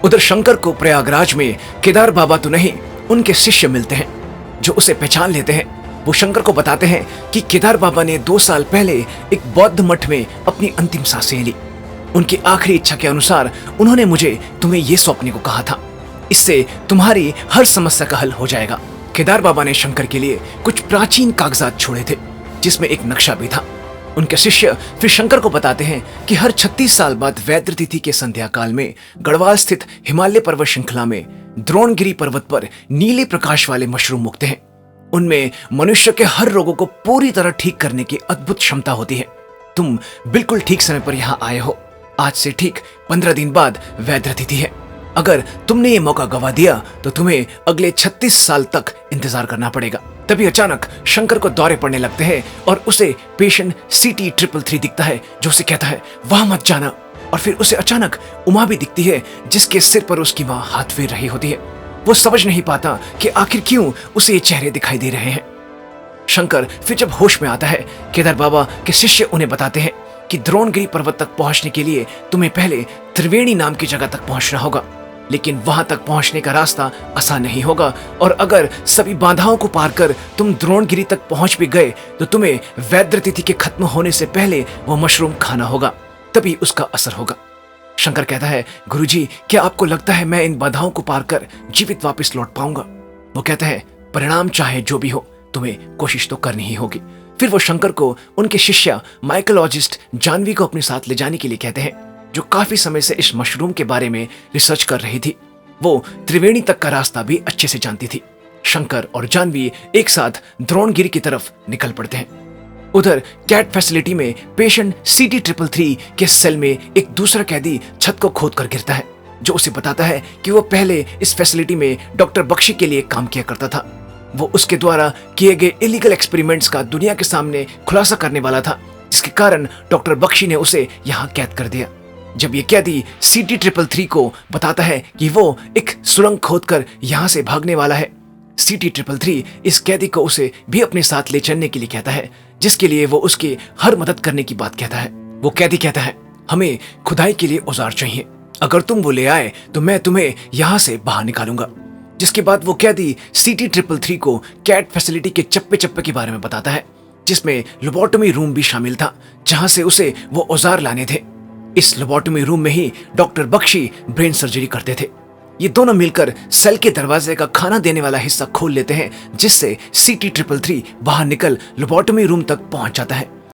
उधर शंकर को प्रयागराज में केदार बाबा तो नहीं, उनके शिष्य मिलते हैं जो उसे पहचान लेते हैं। वो शंकर को बताते हैं कि केदार बाबा ने 2 साल पहले एक बौद्ध मठ में अपनी अंतिम सांसें ली। उनकी आखिरी इच्छा के अनुसार उन्होंने मुझे तुम्हें ये सौंपने को कहा था। इससे तुम्हारी हर समस्या का हल हो जाएगा। केदार बाबा ने शंकर के लिए कुछ प्राचीन कागजात छोड़े थे जिसमें एक नक्शा भी था। उनके शिष्य फिर शंकर को बताते हैं कि हर 36 साल बाद वैद्य तिथि के संध्या काल में गढ़वाल स्थित हिमालय पर्वत श्रृंखला में द्रोणगिरी पर्वत पर नीले प्रकाश वाले मशरूम उगते हैं। उनमें मनुष्य के हर रोगों को पूरी तरह ठीक करने की अद्भुत क्षमता होती है। तुम बिल्कुल ठीक समय पर यहाँ आए हो। आज से ठीक 15 दिन बाद वैद्य तिथि है। अगर तुमने ये मौका गवा दिया तो तुम्हें अगले 36 साल तक इंतजार करना पड़ेगा। तभी अचानक शंकर को दौरे पड़ने लगते हैं और उसे पेशेंट CT333 दिखता है जो उसे कहता है वहां मत जाना। और फिर उसे अचानक उमा भी दिखती है जिसके सिर पर उसकी माँ हाथ फेर रही होती है। वो समझ नहीं पाता कि आखिर क्यों उसे ये चेहरे दिखाई दे रहे हैं। शंकर फिर जब होश में आता है, केदार बाबा के शिष्य उन्हें बताते हैं कि द्रोणगिरी पर्वत तक पहुंचने के लिए तुम्हें पहले त्रिवेणी नाम की जगह तक पहुंचना होगा, लेकिन वहां तक पहुंचने का रास्ता आसान नहीं होगा। और अगर सभी बाधाओं को पार कर तुम द्रोणगिरी तक पहुंच भी गए तो तुम्हें वैद्य तिथि के खत्म होने से पहले वो मशरूम खाना होगा, तभी उसका असर होगा। शंकर कहता है गुरुजी, क्या आपको लगता है मैं इन बाधाओं को पार कर जीवित वापस लौट पाऊंगा? वो कहता है परिणाम चाहे जो भी हो, तुम्हें कोशिश तो करनी ही होगी। फिर वो शंकर को उनके शिष्य माइकोलॉजिस्ट जानवी को अपने साथ ले जाने के लिए कहते हैं, जो काफी समय से इस मशरूम के बारे में रिसर्च कर रही थी। वो त्रिवेणी तक का रास्ता भी अच्छे से जानती थी। शंकर और जानवी एक साथ द्रोणगिरी की तरफ निकल पड़ते हैं। उधर कैट फैसिलिटी में पेशेंट CT333 के सेल में एक दूसरा कैदी छत को खोद कर गिरता है, जो उसे बताता है कि वो पहले इस फैसिलिटी में डॉक्टर बख्शी के लिए काम किया करता था। वो उसके द्वारा किए गए इलीगल एक्सपेरिमेंट्स का दुनिया के सामने खुलासा करने वाला था, जिसके कारण डॉक्टर बख्शी ने उसे यहाँ कैद कर दिया। जब ये कैदी CT333 को बताता है कि वो एक सुरंग खोदकर यहाँ से भागने वाला है, CT333 इस कैदी को उसे भी अपने साथ ले चलने के लिए कहता है, जिसके लिए वो उसकी हर मदद करने की बात कहता है। वो कैदी कहता है हमें खुदाई के लिए औजार चाहिए, अगर तुम वो ले आए तो मैं तुम्हें यहाँ से बाहर निकालूंगा। जिसके बाद वो कैदी CT333 को कैट फैसिलिटी के चप्पे चप्पे के बारे में बताता है, जिसमें लेबोरेटरी रूम भी शामिल था, जहां से उसे वो औजार लाने थे। इस लेबोरेटरी रूम में ही डॉक्टर बख्शी ब्रेन सर्जरी करते थे। ये दोनों मिलकर सेल के दरवाजे का खाना देने वाला हिस्सा खोल लेते हैं, जिससे CT333 बाहर निकल लेबोरेटरी रूम तक पहुंच जाता है।